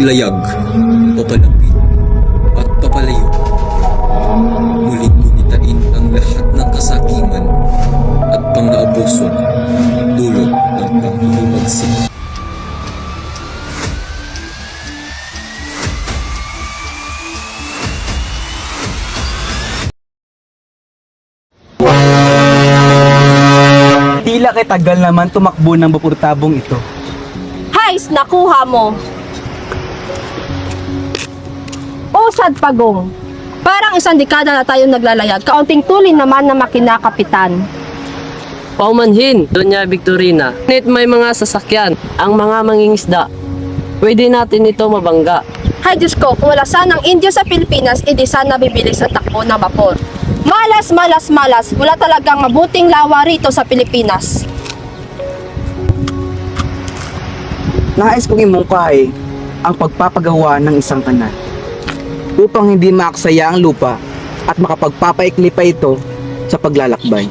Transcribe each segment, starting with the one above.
maglayag, papalapit at papalayo. Muling gunitain ang lahat ng kasakiman at pang-aabuso dulot ng panghihimagsik. Tila kay tagal naman tumakbo ng bapurtabong ito. Hais, nakuha mo. Usad pagong. Parang isang dekada na tayong naglalayag. Kaunting tulin naman na makina, Kapitan. Paumanhin, Doña Victorina. Ngunit may mga sasakyan, ang mga mangingisda. Pwede natin ito mabangga. Hay Diyos ko, kung wala sanang Indio sa Pilipinas, edi sana bibilis ang takbo ng vapor. Malas, malas, malas. Wala talagang mabuting lawa rito sa Pilipinas. Nais kong imungkahi ang pagpapagawa ng isang kanal upang hindi maaksaya ang lupa at makapagpapaikli pa ito sa paglalakbay.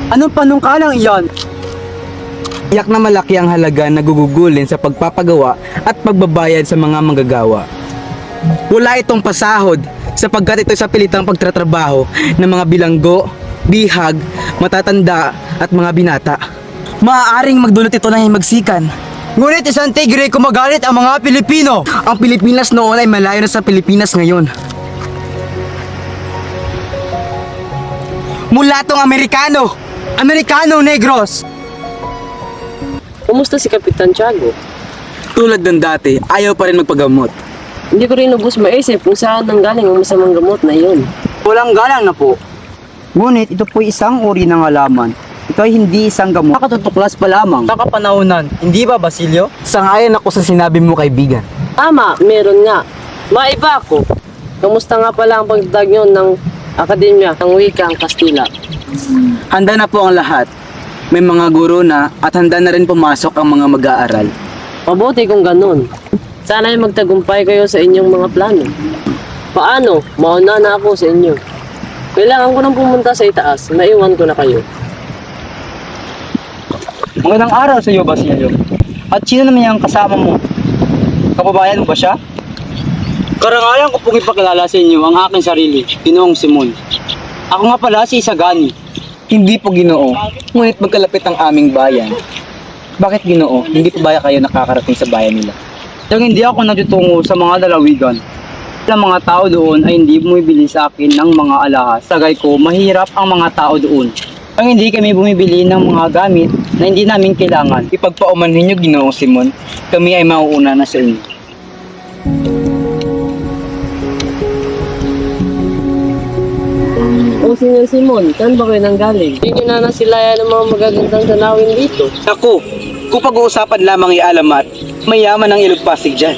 Anong panungkalang iyon? Tiyak na malaki ang halaga na gugugulin sa pagpapagawa at pagbabayad sa mga manggagawa. Wala itong pasahod sapagkat ito sa pilitang pagtatrabaho ng mga bilanggo, bihag, matatanda at mga binata. Maaaring magdulot ito ng himagsikan. Ngunit isang tigre kumagalit ang mga Pilipino. Ang Pilipinas noon ay malayo na sa Pilipinas ngayon. Mula tong Amerikano! Amerikano Negros! Kumusta si Kapitan Tiago? Tulad ng dati, ayaw pa rin magpagamot. Hindi ko rin lubos maisip kung saan nanggaling ang masamang gamot na iyon. Walang galang na po. Ngunit ito po isang uri ng halaman. Ito ay hindi isang gamot. Nakatutuklas pa lamang. Nakapanahonan, hindi ba Basilio? Sangayon ako sa sinabi mo, kaibigan. Tama, meron nga. Maiba ako. Kamusta nga pala ang pagtatag nyo ng Akademya ng Wikang Kastila? Handa na po ang lahat. May mga guro na at handa na rin pumasok ang mga mag-aaral. Mabuti kung ganun. Sana ay magtagumpay kayo sa inyong mga plano. Paano? Mauna na ako sa inyo. Kailangan ko nang pumunta sa itaas. Naiwan ko na kayo. Magandang araw sa iyo, Basilio. At sino naman yung kasama mo? Kababayan mo ba siya? Karangalan ko pong ipakilala sa inyo ang aking sarili, Ginoong Simon. Ako nga pala si Isagani. Hindi po Ginoo, ngunit magkalapit ang aming bayan. Bakit Ginoo? Hindi pa ba kayo nakakarating sa bayan nila? Yung hindi ako natutungo sa mga dalawigan. Ang mga tao doon ay hindi bumibili sa akin ng mga alahas. Sagay ko, mahirap ang mga tao doon. Ang hindi kami bumibili ng mga gamit na hindi namin kailangan. Ipagpaumanhin niyo, Ginoong Simon, kami ay mauuna na sa inyo. O Senyor Simon, saan ba kayo nanggaling? Hindi nyo na nasilayan ng mga magagandang tanawin dito. Naku, kung pag-uusapan lamang i-alamat, mayaman ang Ilog Pasig dyan.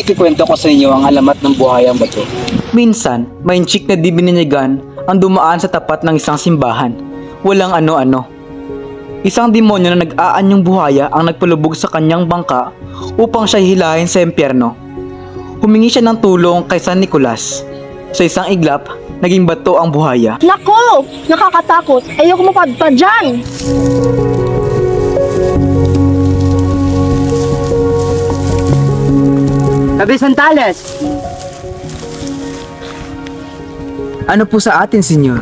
Ikikwento ko sa inyo ang alamat ng buhayang bato. Minsan, may chick na di bininyagan ang dumaan sa tapat ng isang simbahan. Walang ano-ano. Isang demonyo na nag-aanyong buhaya ang nagpalubog sa kanyang bangka upang siya hilahin sa impyerno. Humingi siya ng tulong kay San Nicolas. Sa isang iglap, naging bato ang buhaya. Naku! Nakakatakot. Ayoko mapadpad dyan. Tabi Santales! Ano po sa atin, senyor?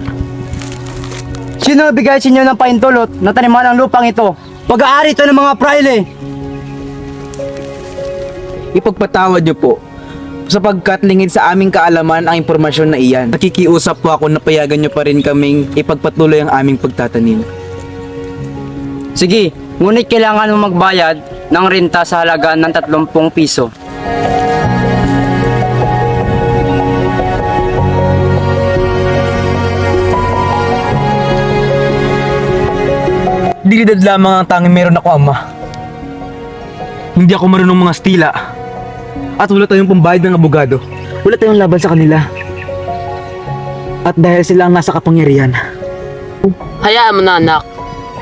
Sino bigay sa inyo ng paintulot na taniman ang lupang ito? Pag-aari ito ng mga praile! Ipagpatawad niyo po, sapagkat lingid sa aming kaalaman ang impormasyon na iyan. Nakikiusap po ako na payagan niyo pa rin kaming ipagpatuloy ang aming pagtatanim. Sige, ngunit kailangan mo magbayad ng renta sa halaga ng 30 piso. Dilidad lamang ang tanging meron ako, ama. Hindi ako marunong mga stila. At wala tayong pambayad ng abogado. Wala tayong laban sa kanila. At dahil sila ang nasa kapangyarihan. Hayaan mo na anak.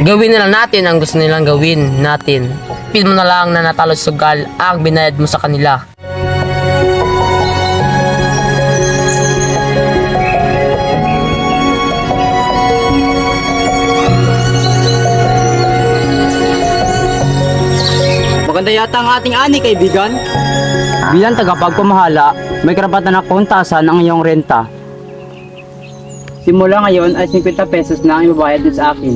Gawin na lang natin ang gusto nilang gawin natin. Pil mo na lang na natalo sa sugal ang binayad mo sa kanila. yata ang ating ani, kaibigan. Bilang tagapagpamahala, may karapatan na puntasan ang iyong renta. Simula ngayon ay 50 pesos na ang ibabayad din sa akin.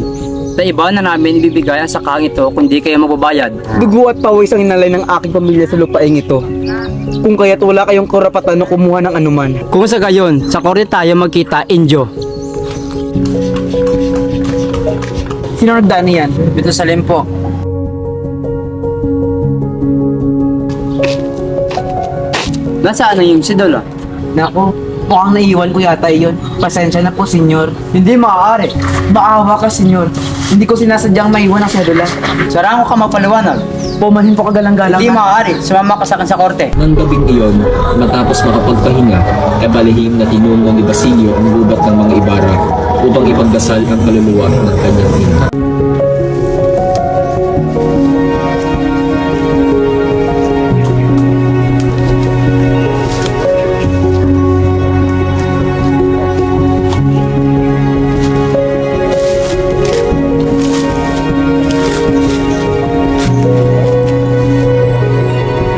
Sa iba na namin ibibigay ang sakang ito kung di kayo magbabayad. Dugo at pawis ang inalay ng aking pamilya sa lupaing ito. Kung kaya't wala kayong karapatan na kumuha ng anuman. Kung sa gayon, sa korte tayo magkita, Indio. Sino nagdaan yan? Dito sa limpo. Nasaan na yung si Dolo? Nako, mukhang naiiwan ko yata yun. Pasensya na po, senyor. Hindi maaari. Maawa ka, senyor. Hindi ko sinasadyang maiwan ang sedula. Sarang ko ka mapaliwanag. Pumanhin po kagalang-galang Hindi ka. maaari, sumama ka sa akin sa korte. Nang gabing iyon, matapos makapagpahinga, ay balihim na tinungo ni Basilio ang gubat ng mga Ibarra upang ipagdasal ang kaluluwa ng kanyang ina.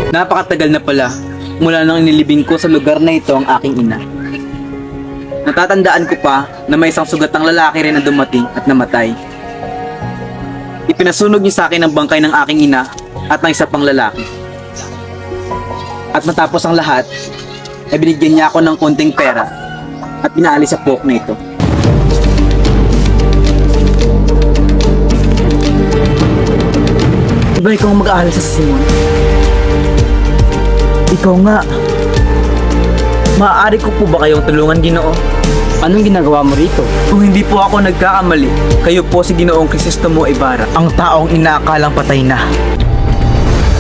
Napakatagal na pala mula nang inilibing ko sa lugar na ito ang aking ina. Natatandaan ko pa na may isang sugatang lalaki rin na dumating at namatay. Ipinasunog niya sa akin ang bangkay ng aking ina at ng isa pang lalaki. At matapos ang lahat, ay binigyan niya ako ng konting pera at pinaalis sa pook na ito. Iba ikaw ang mag-aaral sa Simon. Ikaw nga. Maaari ko po ba kayong tulungan, Ginoo? Anong ginagawa mo rito? Kung hindi po ako nagkakamali, kayo po si Ginoong Crisostomo Ibarra, ang taong inaakalang patay na.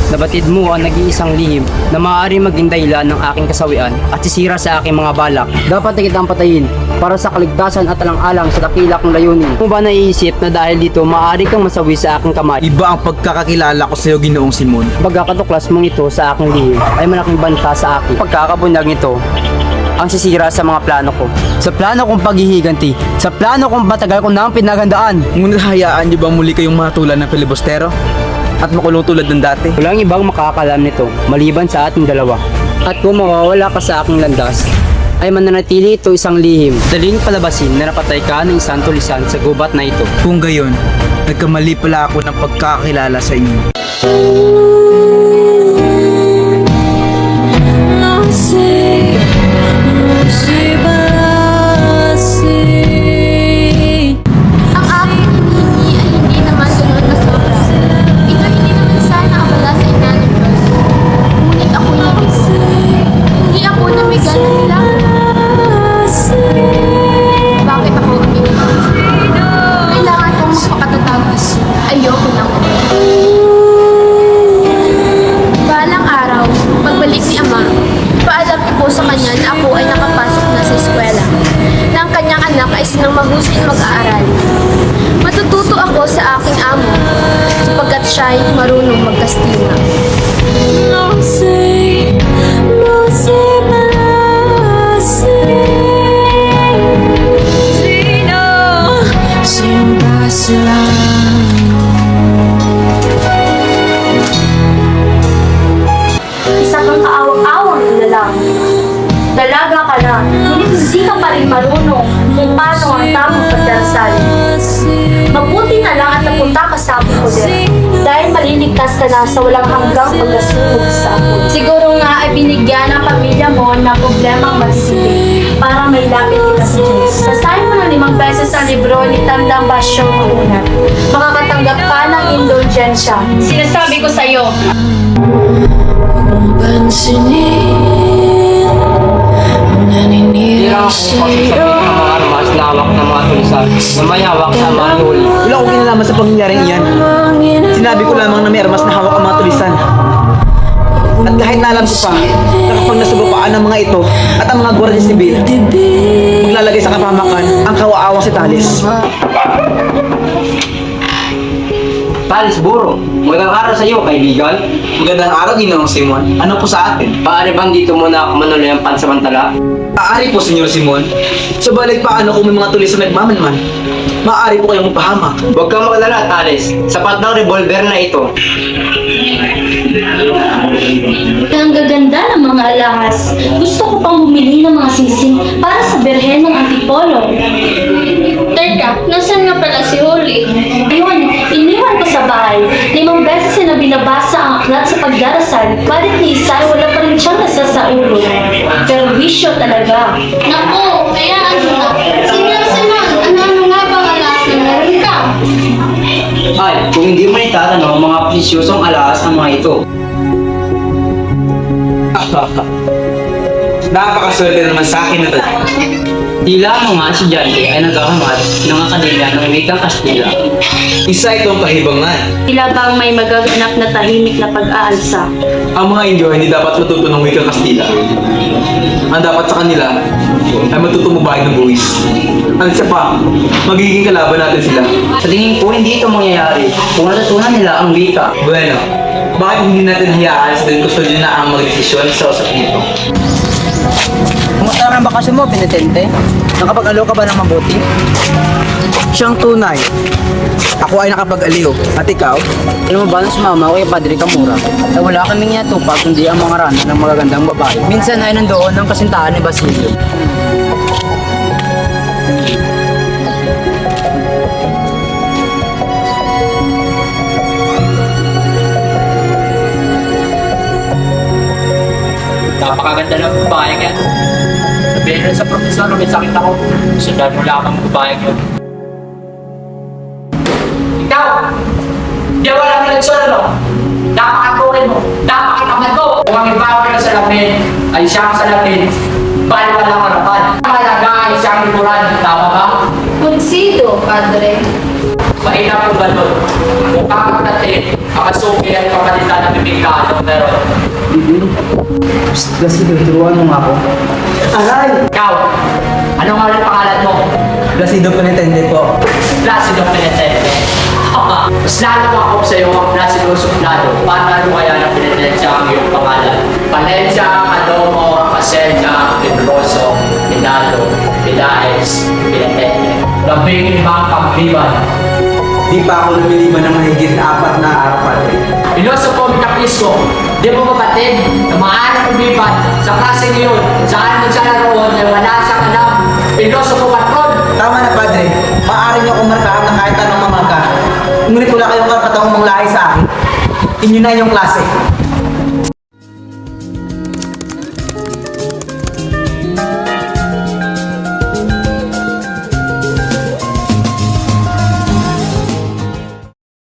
Nabatid mo ang nag-iisang lihim na maaari maging dahilan ng aking kasawian at sisira sa aking mga balak. Dapat na kitang patayin para sa kaligtasan at alang-alang sa dakila kong layunin. Kung ba naiisip na dahil dito maaari kang masawi sa aking kamay? Iba ang pagkakakilala ko sa iyo, Ginoong Simon. Pagkakatuklas mong ito sa aking lihim ay malaking banta sa akin. Pagkakabunyag nito ang sisira sa mga plano ko. Sa plano kong paghihiganti, sa plano kong matagal ko nang pinaghandaan. Ngunit hayaan niyo bang muli kayong matulan ng filibustero? At makulong tulad ng dati? Walang ibang makakalam nito maliban sa ating dalawa. At kung mawawala ka sa aking landas, ay mananatili ito isang lihim. Daling palabasin na napatay ka ng isang tulisan sa gubat na ito. Kung gayon, nagkamali pala ako ng pagkakakilala sa inyo. Ang aking hinihingi ay hindi naman sunod na sobra. Ito hindi naman sana abala sa ina ng Diyos. Ngunit ako'y nabigo. Hindi ako nabigan ng lang. Bakit ako umiinom? Kailangan kong magpakatatag. Ayoko nang balang araw, pagbalik ni Ama, paalam ko po sa kanya na ako ay nakapasok na sa eskwela. Na ang kanyang anak ay sinang mahusay mag-aaral. Matututo ako sa aking amo, sapagkat siya ay marunong magkastinga. Isa kang kaawang-awang nilalang. Dalaga ka na, ngunit hindi ka pa rin marunong kung paano ang tamang pagdarasal. Mabuti na lang at napunta ka sa aming poder, dahil maliligtas ka na sa walang hanggang pagkasunog sa apoy. Siguro nga ay binigyan ang pamilya mo ng problemang matitindi para may lapit kita sa Diyos. Basahin mo ng 5 beses ang libro ni Tandang Basyong Maunat. Makakatanggap ka ng indulgensya. Sinasabi ko sa iyo, Hindi lang ako pagsasabihin ng mga armas na hawak ng mga tulisan na may hawak sa mga nuli. Wala akong kinalaman sa pangyayaring iyan. Sinabi ko lamang na may armas na hawak ang mga tulisan. At kahit na alam ko pa, na kapag nasugapaan ang mga ito at ang mga gwardiya sibil, maglalagay sa kapamakan ang kawaawang si Talis. Talis Buro, magandang araw sa iyo, kaibigan. Magandang araw, Ginoong Simon. Ano po sa atin? Paano bang dito muna ako manuloy ang pansamantala? Aari po, Senyor Simon. Subalit paano kung may mga tulis na nagmamanman? maaari po kayong mapahamak. Huwag kang mag-alala, Thales. Sapat ng revolver na ito. Ang gaganda ng mga alahas. Gusto ko pang bumili ng mga singsing para sa berhen ng Antipolo. Teka, nasan nga pala si Holly? Ayun, iniwan ko sa bahay. 5 beses na binabasa ang aklat sa pagdarasal. Balit ni Isay, wala pa rin siyang nasasaulo. Pero wisyo talaga. Naku, kaya ano na? Sinang-sinang, ano nga bang alas na meron ka? Ay, kung hindi mo itatanong, mga presyosong alahas ang mga ito. Napakaswerte naman sa akin na to. Tila mo nga si Jante ay naghahangat ng akademya ng wikang Kastila. Isa itong kahibangan. Tila bang may magaganap na tahimik na pag-aalsa? Ang mga Indio hindi dapat matuto ng wikang Kastila. Ang dapat sa kanila ay matuto magbayad ng buwis. At isa pa, magiging kalaban natin sila. Sa tingin ko, hindi ito mangyayari kung natutunan nila ang wika. Bueno, bakit hindi natin hayaan sa din gusto nyo na ang magdesisyon sa usapin ito? Kumusta naman ang bakasyon mo, Penitente? Nakapag-alo ka ba ng mabuti? Siyang tunay. Ako ay nakapag-aliw. At ikaw? Alam mo ba nung sumama ko kay Padre Camura? Ay wala kaming yatupag kundi ang mga rana ng magagandang babae. Minsan ay nandoon ng kasintahan ni Basilio. Napakaganda ng babae yan. Sabihin rin sa profesor, may sakit ako. Sundan mo lang ang babae ko. Ikaw! Di wala ka nagsunod. Napakatukin mo. Napakatamad mo. Kung ang ibawa ka sa lamin, ay siyang sa lamin. Bali walang harapan. Ang halaga ay siyang likuran. Tama ba? Consido, Padre. Mahina po ba doon? Kung kakagdating, ang asuki at kapalitan ng bibigka, anong meron? Kasi turuan mo nga ako. Aray! Ikaw, ano nga ulit pangalan mo? Placido Penitente po. Placido Penitente. Mas lalo ako sa iyo ang Placido Suplado. Paano kaya na Penitensya ang iyong pangalan? Valencia, Adomo, Pasensya, Pedroso, Pinado, Pilaes, Penitente. Labing limang kambliban. Di pa ako lumiliman ng mahigit na 4 na araw, Padre. Piloso po, Mitapisco, di mo mabatid na maaari kumiban sa klase ngayon, saan mo siya naroon ay wala siyang alam. Piloso po, Patron. Tama na, Padre. Maaari niyo akong markahan ng kahit anong mamarka. Ngunit wala kayong karapatang umanglahi sa akin. Inyo na yung klase.